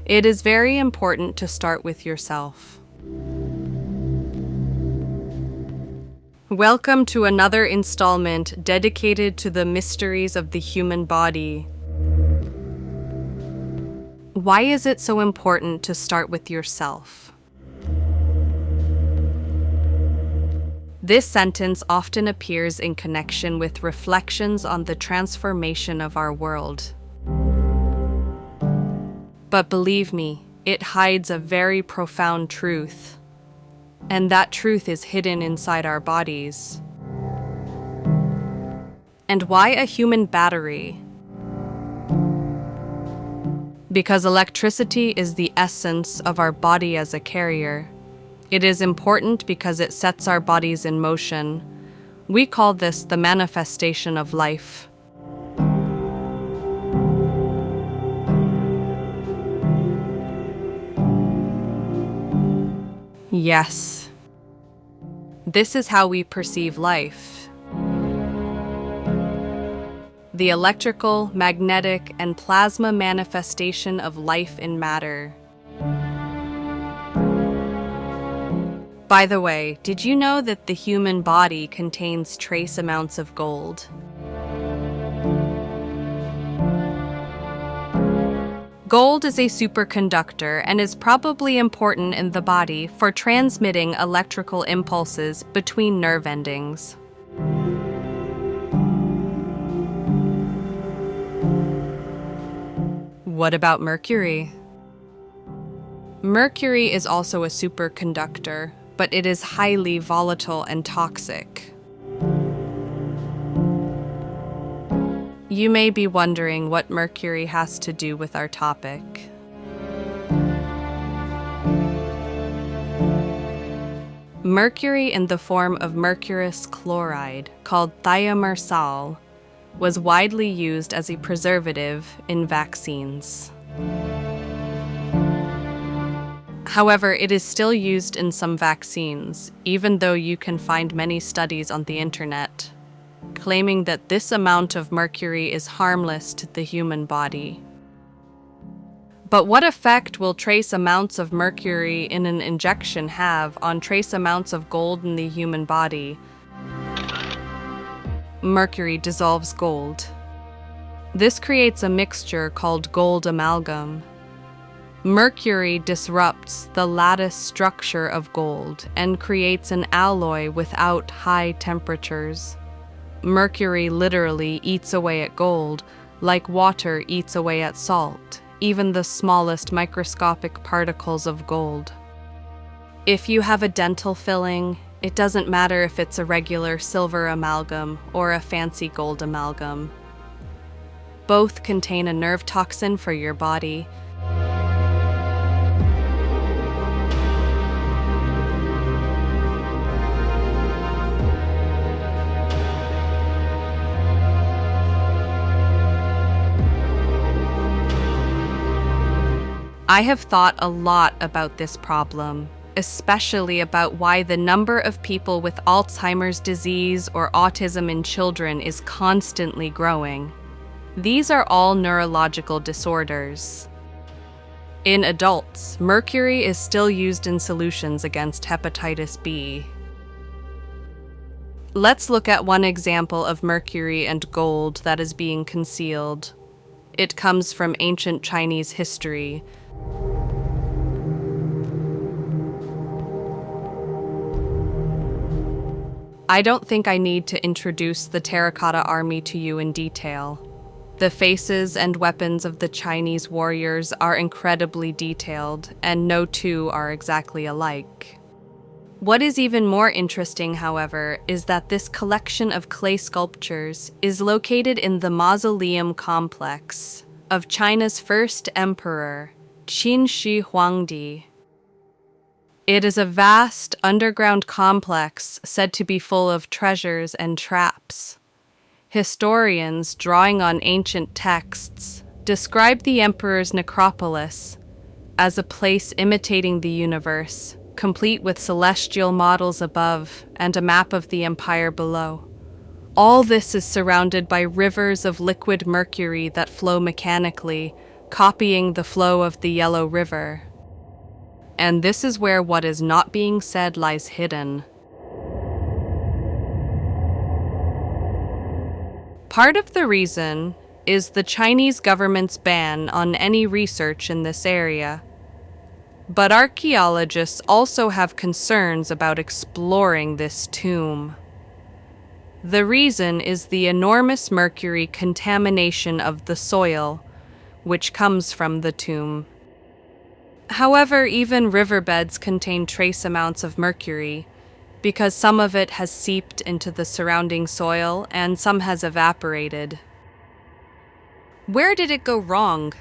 It is very important to start with yourself. Welcome to another installment dedicated to the mysteries of the human body. Why is it so important to start with yourself? This sentence often appears in connection with reflections on the transformation of our world. But believe me, it hides a very profound truth. And that truth is hidden inside our bodies. And why a human battery? Because electricity is the essence of our body as a carrier. It is important because it sets our bodies in motion. We call this the manifestation of life. Yes. This is how we perceive life. The electrical, magnetic, and plasma manifestation of life in matter. By the way, did you know that the human body contains trace amounts of gold? Gold is a superconductor and is probably important in the body for transmitting electrical impulses between nerve endings. What about mercury? Mercury is also a superconductor, but it is highly volatile and toxic. You may be wondering what mercury has to do with our topic. Mercury in the form of mercurous chloride, called thiamersal, was widely used as a preservative in vaccines. However, it is still used in some vaccines, even though you can find many studies on the internet claiming that this amount of mercury is harmless to the human body. But what effect will trace amounts of mercury in an injection have on trace amounts of gold in the human body? Mercury dissolves gold. This creates a mixture called gold amalgam. Mercury disrupts the lattice structure of gold and creates an alloy without high temperatures. Mercury literally eats away at gold, like water eats away at salt, even the smallest microscopic particles of gold. If you have a dental filling, it doesn't matter if it's a regular silver amalgam or a fancy gold amalgam. Both contain a nerve toxin for your body. I have thought a lot about this problem, especially about why the number of people with Alzheimer's disease or autism in children is constantly growing. These are all neurological disorders. In adults, mercury is still used in solutions against hepatitis B. Let's look at one example of mercury and gold that is being concealed. It comes from ancient Chinese history. I don't think I need to introduce the terracotta army to you in detail. The faces and weapons of the Chinese warriors are incredibly detailed, and no two are exactly alike. What is even more interesting, however, is that this collection of clay sculptures is located in the mausoleum complex of China's first emperor, Qin Shi Huangdi. It is a vast underground complex said to be full of treasures and traps. Historians, drawing on ancient texts, describe the emperor's necropolis as a place imitating the universe, complete with celestial models above and a map of the empire below. All this is surrounded by rivers of liquid mercury that flow mechanically, copying the flow of the Yellow River. And this is where what is not being said lies hidden. Part of the reason is the Chinese government's ban on any research in this area. But archaeologists also have concerns about exploring this tomb. The reason is the enormous mercury contamination of the soil, which comes from the tomb. However, even riverbeds contain trace amounts of mercury, because some of it has seeped into the surrounding soil and some has evaporated. Where did it go wrong?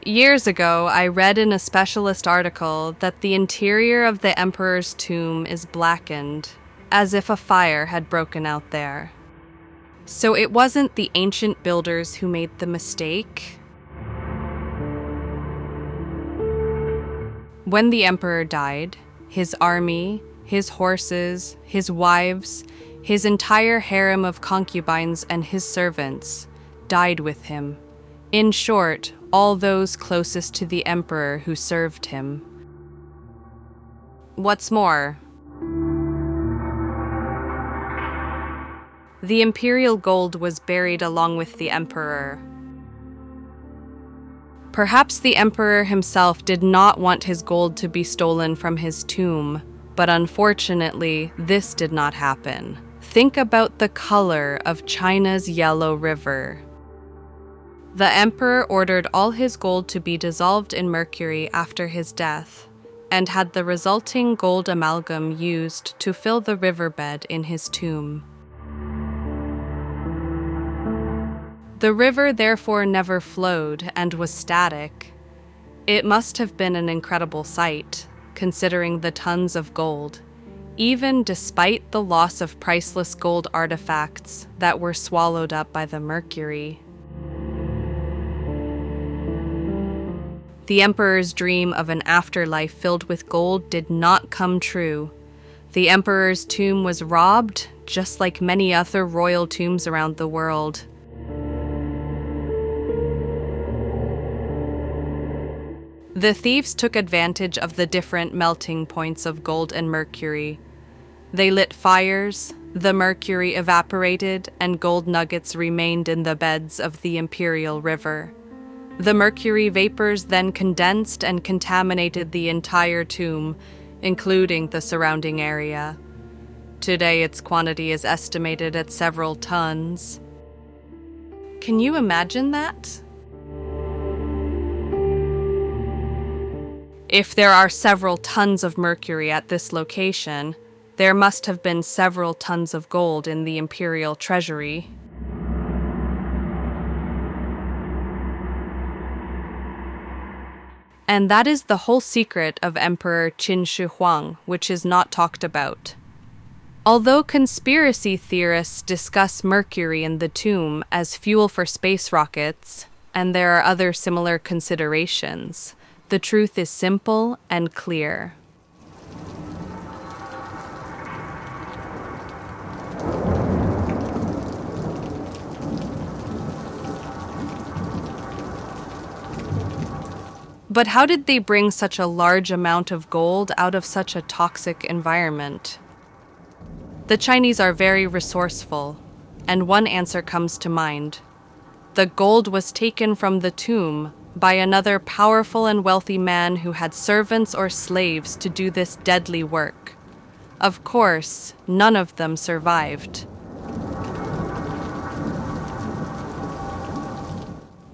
Years ago, I read in a specialist article that the interior of the emperor's tomb is blackened, as if a fire had broken out there. So it wasn't the ancient builders who made the mistake. When the emperor died, his army, his horses, his wives, his entire harem of concubines and his servants died with him. In short, all those closest to the emperor who served him. What's more, the imperial gold was buried along with the emperor. Perhaps the emperor himself did not want his gold to be stolen from his tomb, but unfortunately, this did not happen. Think about the color of China's Yellow River. The emperor ordered all his gold to be dissolved in mercury after his death, and had the resulting gold amalgam used to fill the riverbed in his tomb. The river therefore never flowed and was static. It must have been an incredible sight, considering the tons of gold, even despite the loss of priceless gold artifacts that were swallowed up by the mercury. The emperor's dream of an afterlife filled with gold did not come true. The emperor's tomb was robbed, just like many other royal tombs around the world. The thieves took advantage of the different melting points of gold and mercury. They lit fires, the mercury evaporated, and gold nuggets remained in the beds of the Imperial River. The mercury vapors then condensed and contaminated the entire tomb, including the surrounding area. Today, its quantity is estimated at several tons. Can you imagine that? If there are several tons of mercury at this location, there must have been several tons of gold in the imperial treasury. And that is the whole secret of Emperor Qin Shi Huang, which is not talked about. Although conspiracy theorists discuss mercury in the tomb as fuel for space rockets, and there are other similar considerations, the truth is simple and clear. But how did they bring such a large amount of gold out of such a toxic environment? The Chinese are very resourceful, and one answer comes to mind. The gold was taken from the tomb by another powerful and wealthy man who had servants or slaves to do this deadly work. Of course, none of them survived.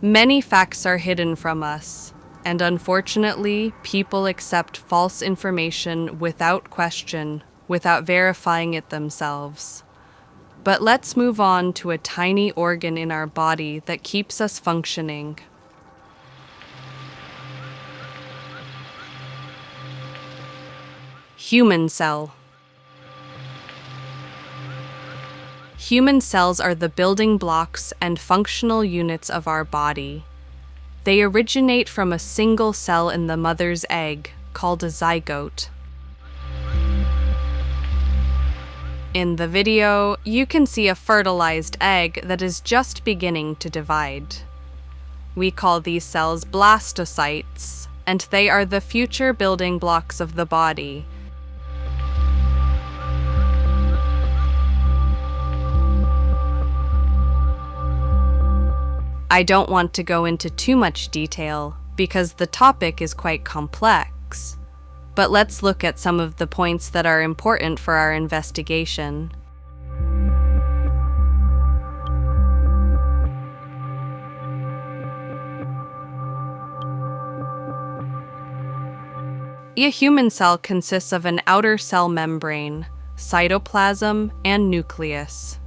Many facts are hidden from us, and unfortunately, people accept false information without question, without verifying it themselves. But let's move on to a tiny organ in our body that keeps us functioning. Human cell. Human cells are the building blocks and functional units of our body. They originate from a single cell in the mother's egg, called a zygote. In the video, you can see a fertilized egg that is just beginning to divide. We call these cells blastocytes, and they are the future building blocks of the body. I don't want to go into too much detail because the topic is quite complex, but let's look at some of the points that are important for our investigation. A human cell consists of an outer cell membrane, cytoplasm, and nucleus.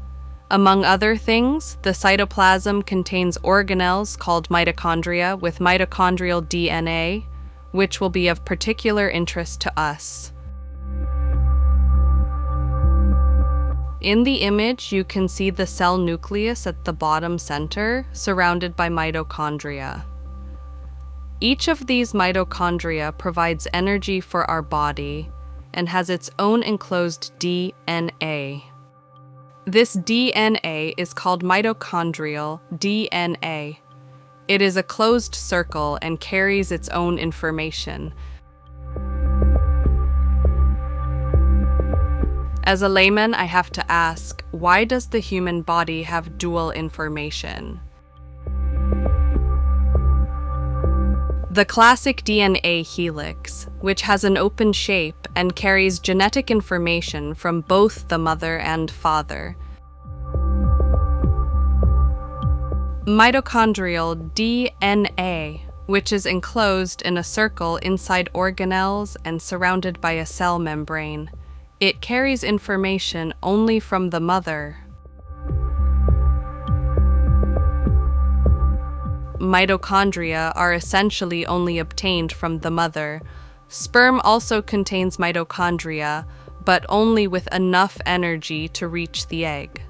Among other things, the cytoplasm contains organelles called mitochondria with mitochondrial DNA, which will be of particular interest to us. In the image, you can see the cell nucleus at the bottom center, surrounded by mitochondria. Each of these mitochondria provides energy for our body and has its own enclosed DNA. This DNA is called mitochondrial DNA. It is a closed circle and carries its own information. As a layman, I have to ask, why does the human body have dual information? The classic DNA helix, which has an open shape and carries genetic information from both the mother and father. Mitochondrial DNA, which is enclosed in a circle inside organelles and surrounded by a cell membrane. It carries information only from the mother. Mitochondria are essentially only obtained from the mother. Sperm also contains mitochondria, but only with enough energy to reach the egg.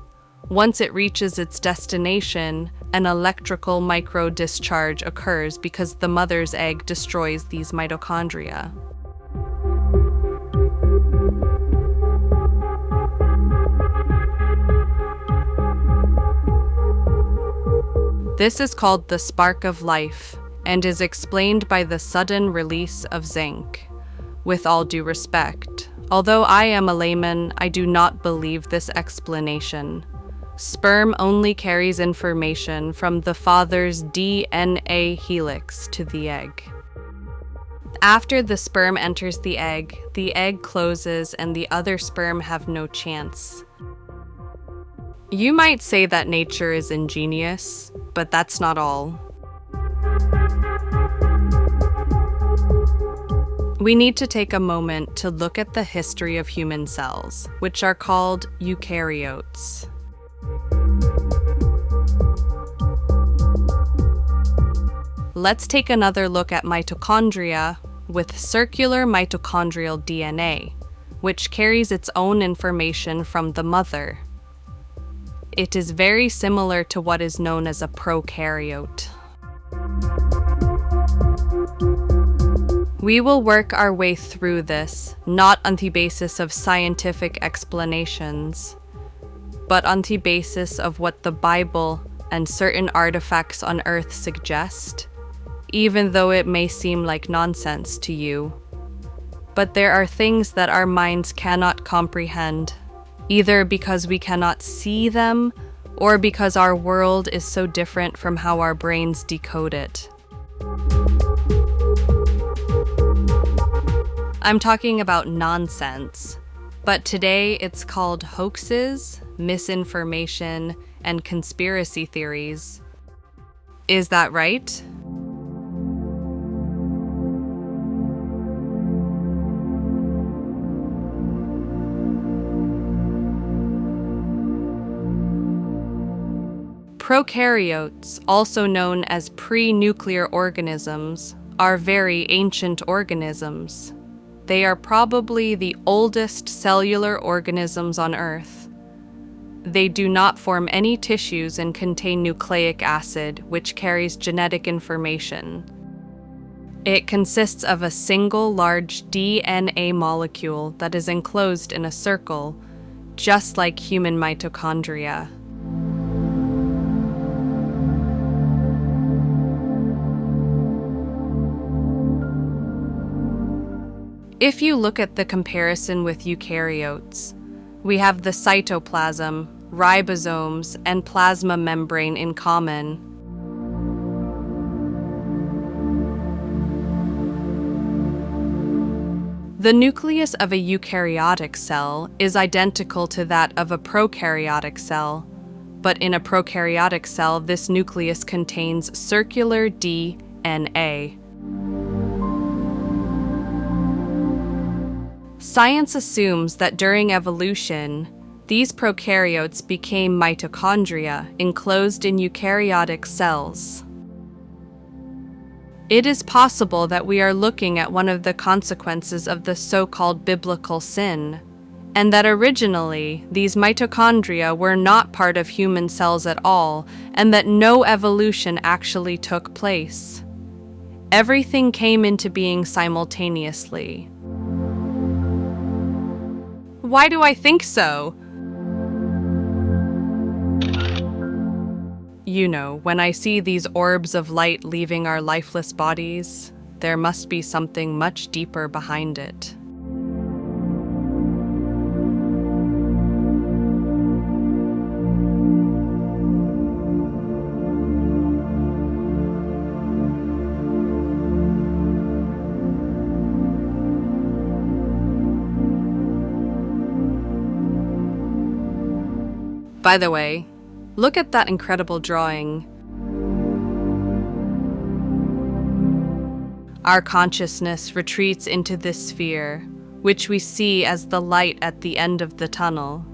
Once it reaches its destination, an electrical micro-discharge occurs because the mother's egg destroys these mitochondria. This is called the spark of life and is explained by the sudden release of zinc. With all due respect, although I am a layman, I do not believe this explanation. Sperm only carries information from the father's DNA helix to the egg. After the sperm enters the egg closes and the other sperm have no chance. You might say that nature is ingenious, but that's not all. We need to take a moment to look at the history of human cells, which are called eukaryotes. Let's take another look at mitochondria with circular mitochondrial DNA, which carries its own information from the mother. It is very similar to what is known as a prokaryote. We will work our way through this, not on the basis of scientific explanations, but on the basis of what the Bible and certain artifacts on Earth suggest, even though it may seem like nonsense to you. But there are things that our minds cannot comprehend, either because we cannot see them or because our world is so different from how our brains decode it. I'm talking about nonsense, but today it's called hoaxes, misinformation, and conspiracy theories. Is that right? Prokaryotes, also known as pre-nuclear organisms, are very ancient organisms. They are probably the oldest cellular organisms on Earth. They do not form any tissues and contain nucleic acid, which carries genetic information. It consists of a single large DNA molecule that is enclosed in a circle, just like human mitochondria. If you look at the comparison with eukaryotes, we have the cytoplasm, ribosomes, and plasma membrane in common. The nucleus of a eukaryotic cell is identical to that of a prokaryotic cell, but in a prokaryotic cell, this nucleus contains circular DNA. Science assumes that during evolution, these prokaryotes became mitochondria enclosed in eukaryotic cells. It is possible that we are looking at one of the consequences of the so-called biblical sin, and that originally these mitochondria were not part of human cells at all, and that no evolution actually took place. Everything came into being simultaneously. Why do I think so? You know, when I see these orbs of light leaving our lifeless bodies, there must be something much deeper behind it. By the way, look at that incredible drawing. Our consciousness retreats into this sphere, which we see as the light at the end of the tunnel.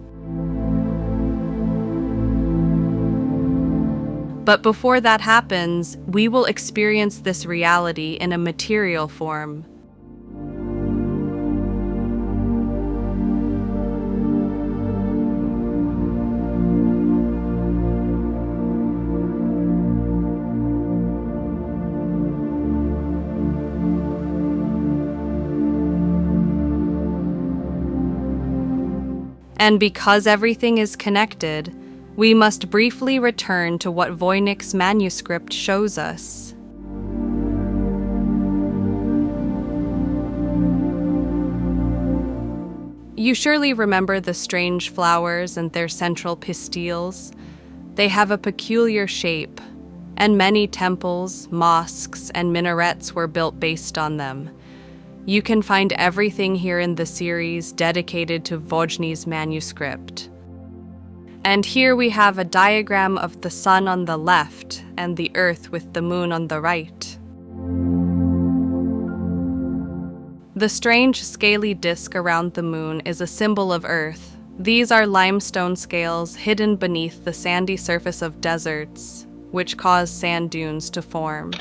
But before that happens, we will experience this reality in a material form. And because everything is connected, we must briefly return to what Voynich's manuscript shows us. You surely remember the strange flowers and their central pistils. They have a peculiar shape, and many temples, mosques, and minarets were built based on them. You can find everything here in the series dedicated to Voynich's manuscript. And here we have a diagram of the sun on the left and the earth with the moon on the right. The strange scaly disk around the moon is a symbol of Earth. These are limestone scales hidden beneath the sandy surface of deserts, which cause sand dunes to form.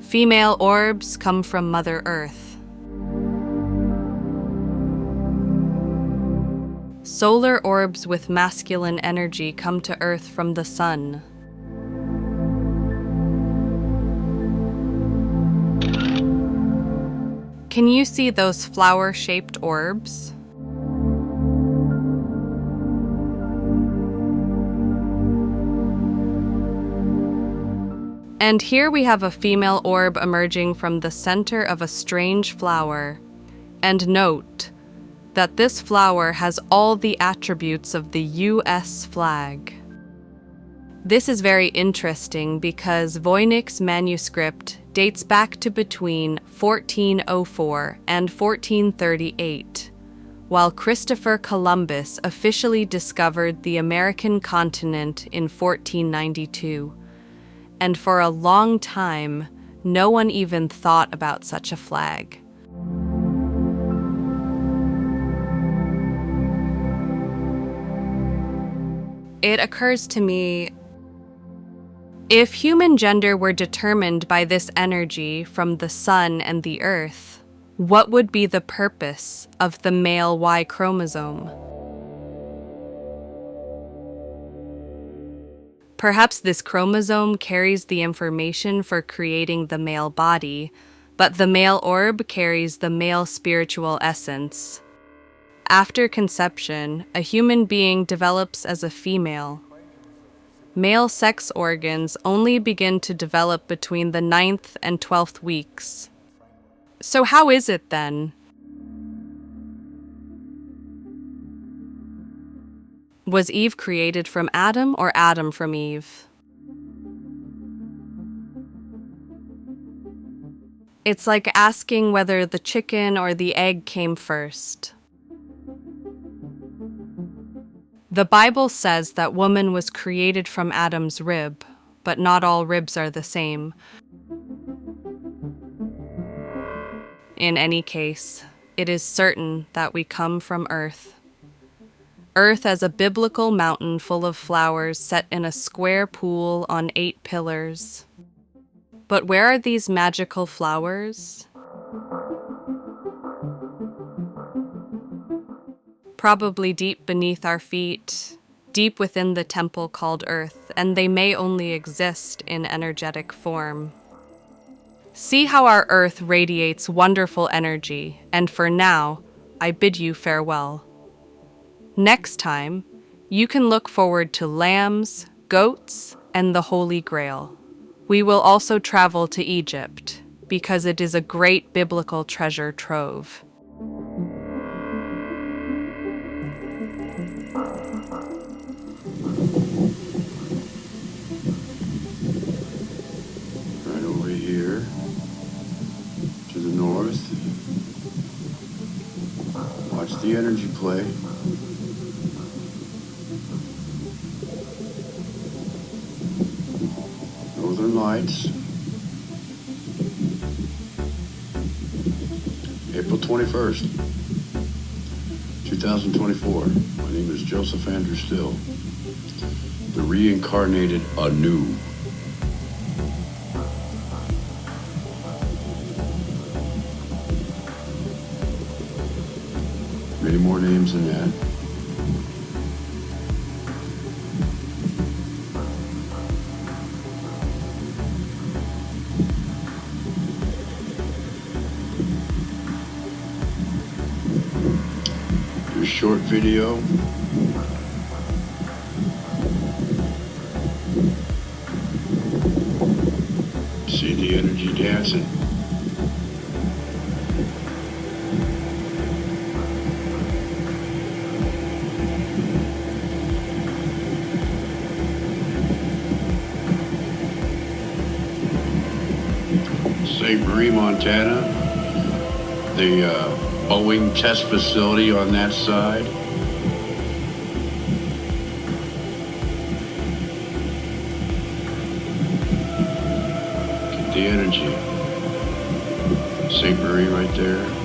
Female orbs come from Mother Earth. Solar orbs with masculine energy come to Earth from the sun. Can you see those flower-shaped orbs? And here we have a female orb emerging from the center of a strange flower. And note that this flower has all the attributes of the US flag. This is very interesting because Voynich's manuscript dates back to between 1404 and 1438, while Christopher Columbus officially discovered the American continent in 1492. And for a long time, no one even thought about such a flag. It occurs to me, if human gender were determined by this energy from the sun and the earth, what would be the purpose of the male Y chromosome? Perhaps this chromosome carries the information for creating the male body, but the male orb carries the male spiritual essence. After conception, a human being develops as a female. Male sex organs only begin to develop between the 9th and 12th weeks. So how is it then? Was Eve created from Adam or Adam from Eve? It's like asking whether the chicken or the egg came first. The Bible says that woman was created from Adam's rib, but not all ribs are the same. In any case, it is certain that we come from Earth. Earth as a biblical mountain full of flowers set in a square pool on 8 pillars. But where are these magical flowers? Probably deep beneath our feet, deep within the temple called Earth, and they may only exist in energetic form. See how our Earth radiates wonderful energy, and for now, I bid you farewell. Next time, you can look forward to lambs, goats, and the Holy Grail. We will also travel to Egypt, because it is a great biblical treasure trove. Right over here, to the north. Watch the energy play. Northern Lights. April 21st, 2024. My name is Joseph Andrew Still, the reincarnated anew. Many more names than that. Do a short video. See the energy dancing. St. Marie, Montana, the Boeing test facility on that side. Get the energy. St. Marie right there.